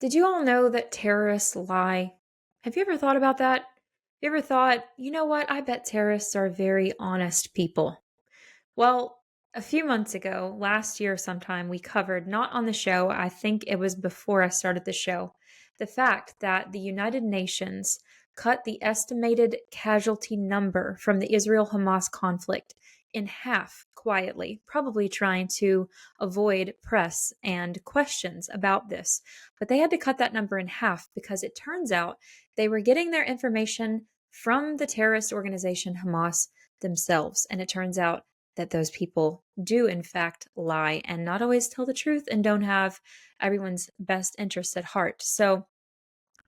Did you all know that terrorists lie? Have you ever thought about that? You ever thought, you know what? I bet terrorists are very honest people. Well, a few months ago, last year sometime, we covered, not on the show, I think it was before I started the show, the fact that the United Nations cut the estimated casualty number from the Israel Hamas conflict in half quietly, probably trying to avoid press and questions about this. But they had to cut that number in half because it turns out they were getting their information from the terrorist organization Hamas themselves. And it turns out that those people do, in fact, lie and not always tell the truth and don't have everyone's best interests at heart. So,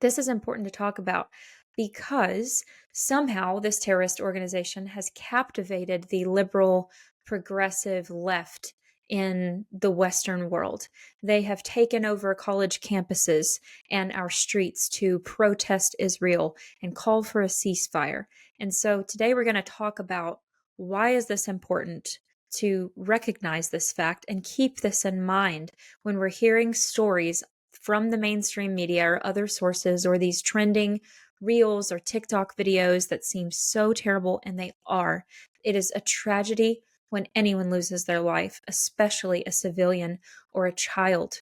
this is important to talk about because somehow this terrorist organization has captivated the liberal, progressive left in the Western world. They have taken over college campuses and our streets to protest Israel and call for a ceasefire. And so today we're going to talk about why is this important to recognize this fact and keep this in mind when we're hearing stories from the mainstream media or other sources or these trending reels or TikTok videos that seem so terrible, and they are. It is a tragedy when anyone loses their life, especially a civilian or a child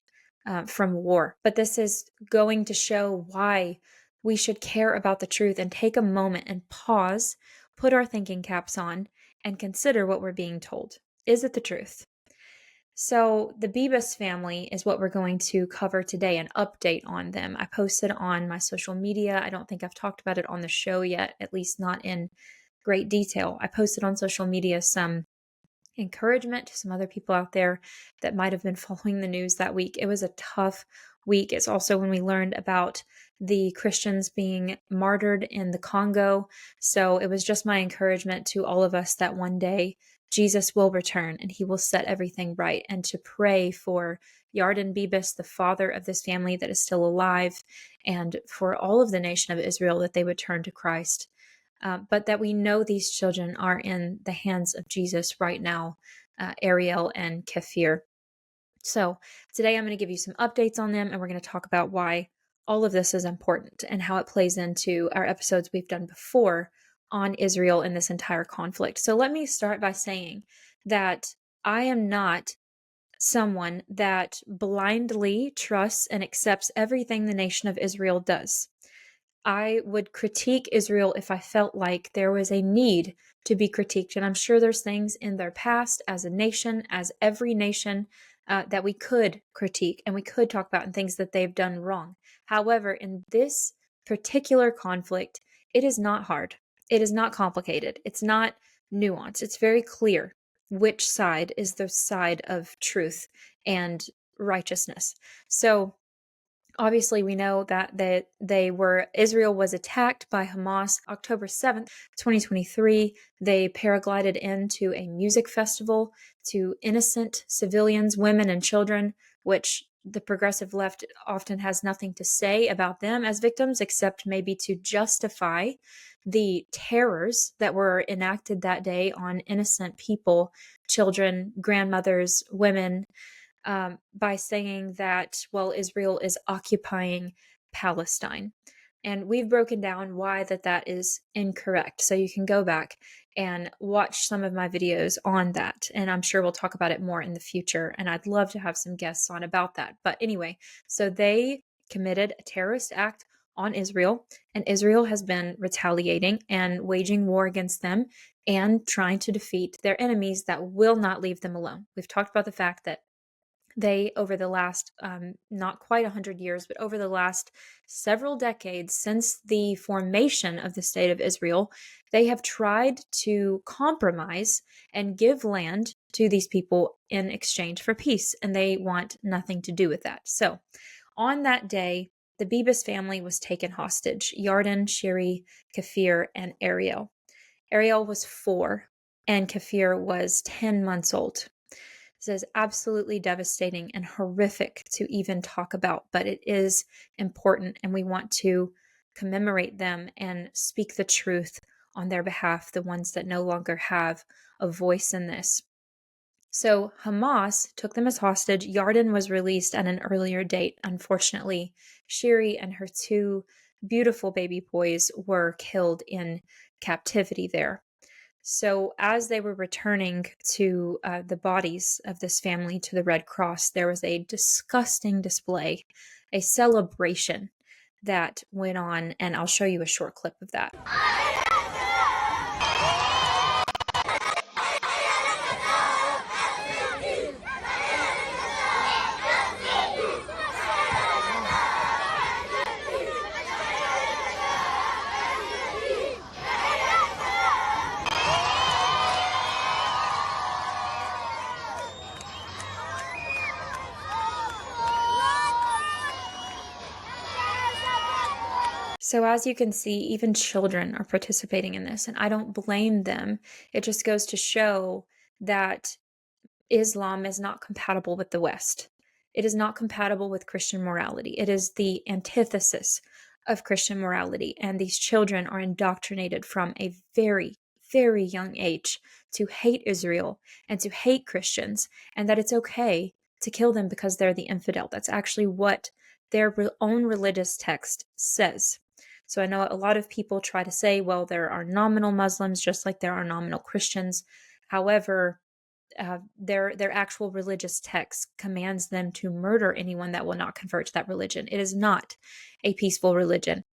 from war. But this is going to show why we should care about the truth and take a moment and pause, put our thinking caps on, and consider what we're being told. Is it the truth? So, the Bibas family is what we're going to cover today, an update on them. I posted on my social media. I don't think I've talked about it on the show yet, at least not in great detail. I posted on social media some encouragement to some other people out there that might have been following the news that week. It was a tough week. It's also when we learned about the Christians being martyred in the Congo. So it was just my encouragement to all of us that one day Jesus will return and he will set everything right, and to pray for Yarden Bibas, the father of this family that is still alive, and for all of the nation of Israel that they would turn to Christ. But that we know these children are in the hands of Jesus right now, Ariel and Kefir. So today I'm going to give you some updates on them, and we're going to talk about why all of this is important and how it plays into our episodes we've done before on Israel in this entire conflict. So let me start by saying that I am not someone that blindly trusts and accepts everything the nation of Israel does. I would critique Israel if I felt like there was a need to be critiqued. And I'm sure there's things in their past as a nation, as every nation, that we could critique and we could talk about and things that they've done wrong. However, in this particular conflict, it is not hard. It is not complicated. It's not nuanced. It's very clear which side is the side of truth and righteousness. So, obviously, we know that Israel was attacked by Hamas October 7th, 2023. They paraglided into a music festival to innocent civilians, women and children, which the progressive left often has nothing to say about them as victims, except maybe to justify the terrors that were enacted that day on innocent people, children, grandmothers, women, by saying that, well, Israel is occupying Palestine. And we've broken down why that is incorrect. So you can go back and watch some of my videos on that. And I'm sure we'll talk about it more in the future. And I'd love to have some guests on about that. But anyway, so they committed a terrorist act on Israel, and Israel has been retaliating and waging war against them and trying to defeat their enemies that will not leave them alone. We've talked about the fact that they, over the last, not quite 100 years, but over the last several decades since the formation of the State of Israel, they have tried to compromise and give land to these people in exchange for peace, and they want nothing to do with that. So, on that day, the Bibas family was taken hostage: Yarden, Shiri, Kafir, and Ariel. Ariel was 4, and Kafir was 10 months old. This is absolutely devastating and horrific to even talk about, but it is important, and we want to commemorate them and speak the truth on their behalf, the ones that no longer have a voice in this. So Hamas took them as hostage. Yarden was released at an earlier date. Unfortunately, Shiri and her two beautiful baby boys were killed in captivity there. So, as they were returning to the bodies of this family to the Red Cross, there was a disgusting display, a celebration that went on, and I'll show you a short clip of that. So, as you can see, even children are participating in this, and I don't blame them. It just goes to show that Islam is not compatible with the West. It is not compatible with Christian morality. It is the antithesis of Christian morality. And these children are indoctrinated from a very, very young age to hate Israel and to hate Christians, and that it's okay to kill them because they're the infidel. That's actually what their own religious text says. So I know a lot of people try to say, well, there are nominal Muslims just like there are nominal Christians. However, their actual religious text commands them to murder anyone that will not convert to that religion. It is not a peaceful religion.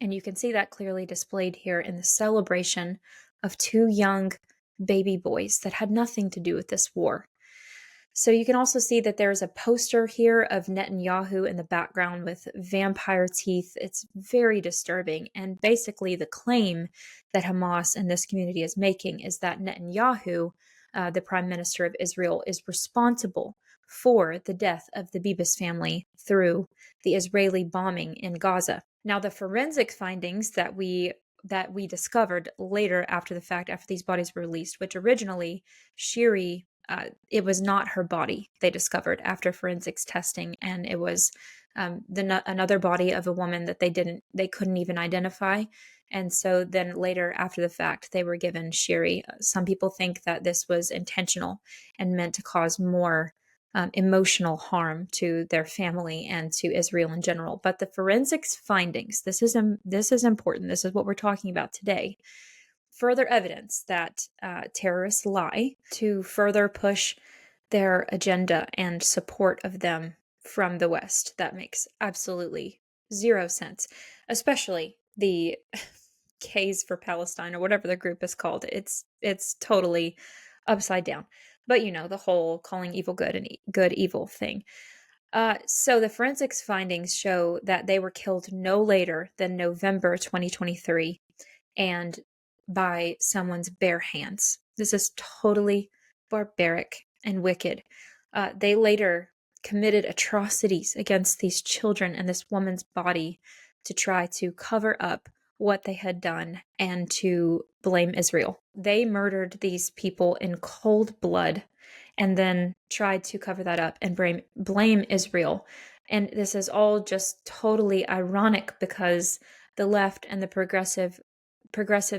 And you can see that clearly displayed here in the celebration of two young baby boys that had nothing to do with this war. So you can also see that there's a poster here of Netanyahu in the background with vampire teeth. It's very disturbing. And basically, the claim that Hamas and this community is making is that Netanyahu, the prime minister of Israel, is responsible for the death of the Bibas family through the Israeli bombing in Gaza. Now, the forensic findings that we discovered later after the fact, after these bodies were released, which originally Shiri, it was not her body they discovered after forensics testing, and it was another body of a woman that they couldn't even identify. And so then later after the fact, they were given Shiri. Some people think that this was intentional and meant to cause more emotional harm to their family and to Israel in general. But the forensics findings, this is important. This is what we're talking about today. Further evidence that terrorists lie to further push their agenda and support of them from the West. That makes absolutely zero sense, especially the Gays for Palestine or whatever the group is called. It's totally upside down. But the whole calling evil good and good evil thing. So the forensics findings show that they were killed no later than November 2023 and by someone's bare hands. This is totally barbaric and wicked. They later committed atrocities against these children and this woman's body to try to cover up what they had done and to blame Israel. They murdered these people in cold blood and then tried to cover that up and blame Israel. And this is all just totally ironic because the left and the progressives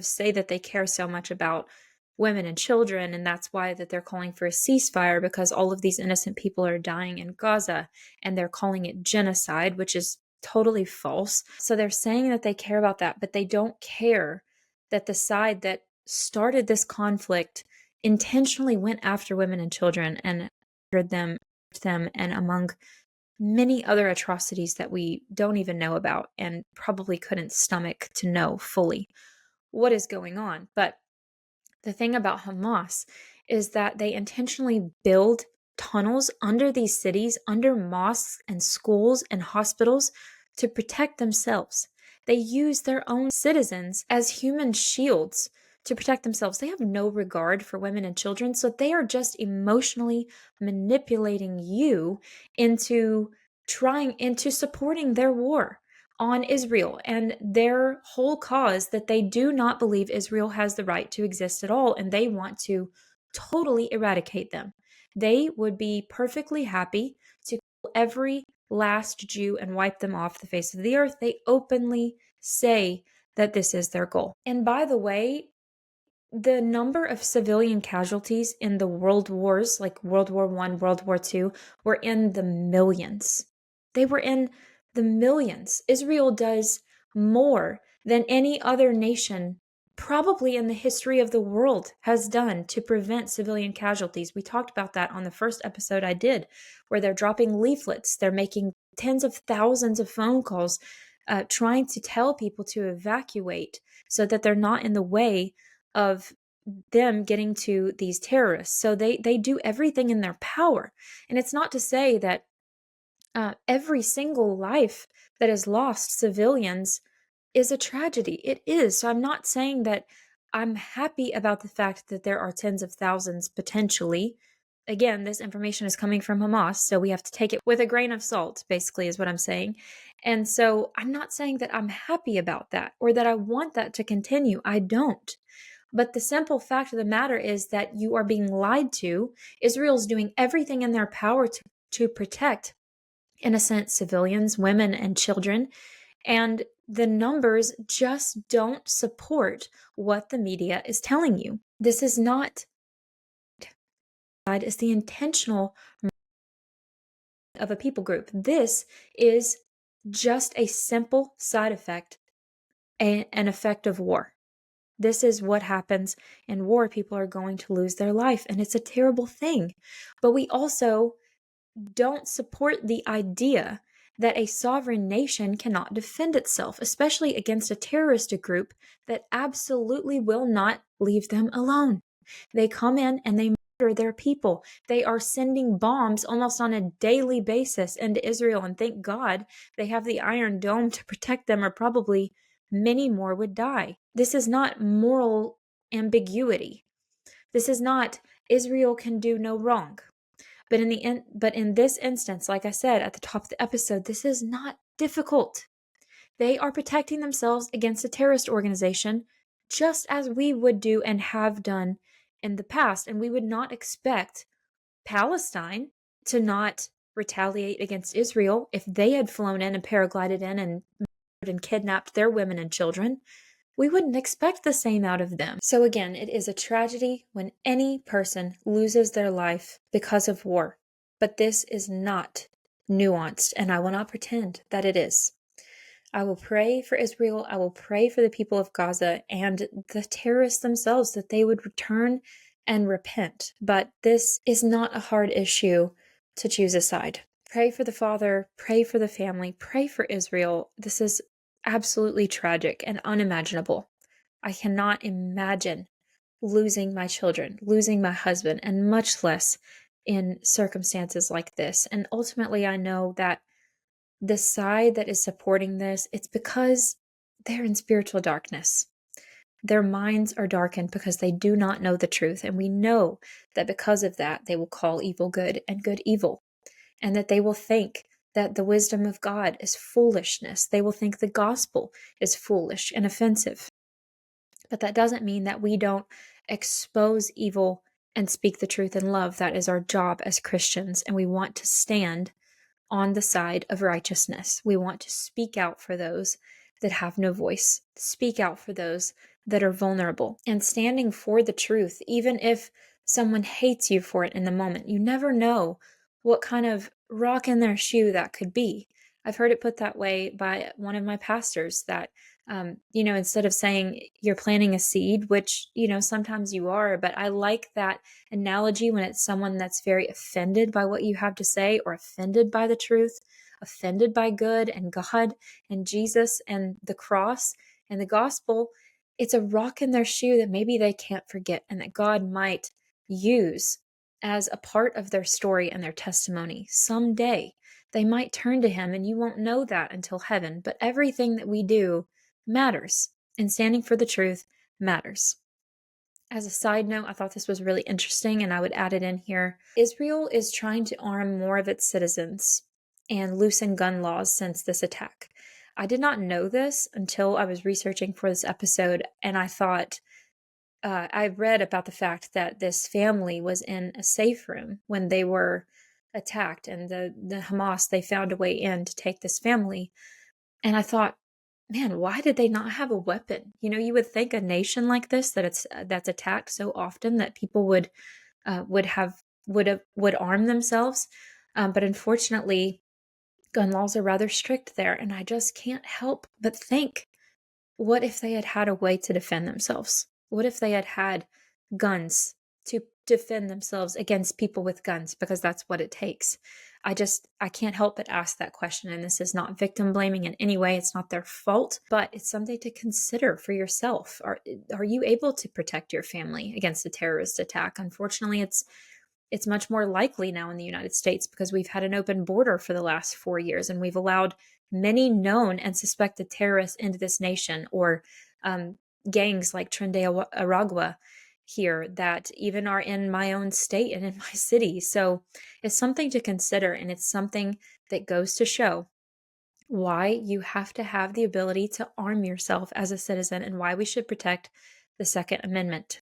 say that they care so much about women and children, and that's why that they're calling for a ceasefire, because all of these innocent people are dying in Gaza, and they're calling it genocide, which is totally false. So they're saying that they care about that, but they don't care that the side that started this conflict intentionally went after women and children and murdered them, and among many other atrocities that we don't even know about and probably couldn't stomach to know fully what is going on. But the thing about Hamas is that they intentionally build tunnels under these cities, under mosques and schools and hospitals to protect themselves. They use their own citizens as human shields to protect themselves. They have no regard for women and children, so they are just emotionally manipulating you into supporting their war on Israel and their whole cause that they do not believe Israel has the right to exist at all, and they want to totally eradicate them. They would be perfectly happy to kill every last Jew and wipe them off the face of the earth. They openly say that this is their goal. And by the way, The number of civilian casualties in the world wars, like World War I, World War II, were in the millions. They were in the millions. Israel does more than any other nation, probably in the history of the world, has done to prevent civilian casualties. We talked about that on the first episode I did, where they're dropping leaflets, they're making tens of thousands of phone calls, trying to tell people to evacuate so that they're not in the way of them getting to these terrorists. So they do everything in their power. And it's not to say that every single life that is lost, civilians, is a tragedy. It is. So I'm not saying that I'm happy about the fact that there are tens of thousands potentially. Again, this information is coming from Hamas, so we have to take it with a grain of salt, basically, is what I'm saying. And so I'm not saying that I'm happy about that or that I want that to continue. I don't. But the simple fact of the matter is that you are being lied to. Israel's doing everything in their power to protect innocent civilians, women, and children. And the numbers just don't support what the media is telling you. This is not, it's the intentional of a people group. This is just a simple side effect, an effect of war. This is what happens in war. People are going to lose their life, and it's a terrible thing. But we also don't support the idea that a sovereign nation cannot defend itself, especially against a terrorist group that absolutely will not leave them alone. They come in and they murder their people. They are sending bombs almost on a daily basis into Israel, and thank God they have the Iron Dome to protect them, or probably many more would die. This is not moral ambiguity. This is not Israel can do no wrong. But in this instance, like I said at the top of the episode, this is not difficult. They are protecting themselves against a terrorist organization, just as we would do and have done in the past. And we would not expect Palestine to not retaliate against Israel if they had flown in and paraglided in and murdered and kidnapped their women and children. We wouldn't expect the same out of them. So again, it is a tragedy when any person loses their life because of war. But this is not nuanced, and I will not pretend that it is. I will pray for Israel. I will pray for the people of Gaza and the terrorists themselves, that they would return and repent. But this is not a hard issue to choose a side. Pray for the father, pray for the family, pray for Israel. This is absolutely tragic and unimaginable. I cannot imagine losing my children, losing my husband, and much less in circumstances like this. And ultimately, I know that the side that is supporting this, it's because they're in spiritual darkness. Their minds are darkened because they do not know the truth. And we know that because of that, they will call evil good and good evil, and that they will think that the wisdom of God is foolishness. They will think the gospel is foolish and offensive. But that doesn't mean that we don't expose evil and speak the truth in love. That is our job as Christians, and we want to stand on the side of righteousness. We want to speak out for those that have no voice, speak out for those that are vulnerable, and standing for the truth, even if someone hates you for it in the moment. You never know what kind of rock in their shoe that could be. I've heard it put that way by one of my pastors that, instead of saying you're planting a seed, which, sometimes you are, but I like that analogy when it's someone that's very offended by what you have to say, or offended by the truth, offended by good and God and Jesus and the cross and the gospel. It's a rock in their shoe that maybe they can't forget, and that God might use as a part of their story and their testimony. Someday they might turn to Him, and you won't know that until heaven. But everything that we do matters, and standing for the truth matters. As a side note, I thought this was really interesting, and I would add it in here. Israel is trying to arm more of its citizens and loosen gun laws since this attack. I did not know this until I was researching for this episode, and I thought, I read about the fact that this family was in a safe room when they were attacked, and the Hamas, they found a way in to take this family. And I thought, man, why did they not have a weapon? You would think a nation like this that's attacked so often that people would arm themselves, but unfortunately, gun laws are rather strict there, and I just can't help but think, what if they had had a way to defend themselves? What if they had had guns to defend themselves against people with guns? Because that's what it takes. I can't help but ask that question. And this is not victim blaming in any way. It's not their fault, but it's something to consider for yourself. Are you able to protect your family against a terrorist attack? Unfortunately, it's much more likely now in the United States because we've had an open border for the last 4 years, and we've allowed many known and suspected terrorists into this nation, or um, gangs like Trende Aragua here that even are in my own state and in my city. So it's something to consider, and it's something that goes to show why you have to have the ability to arm yourself as a citizen and why we should protect the Second Amendment.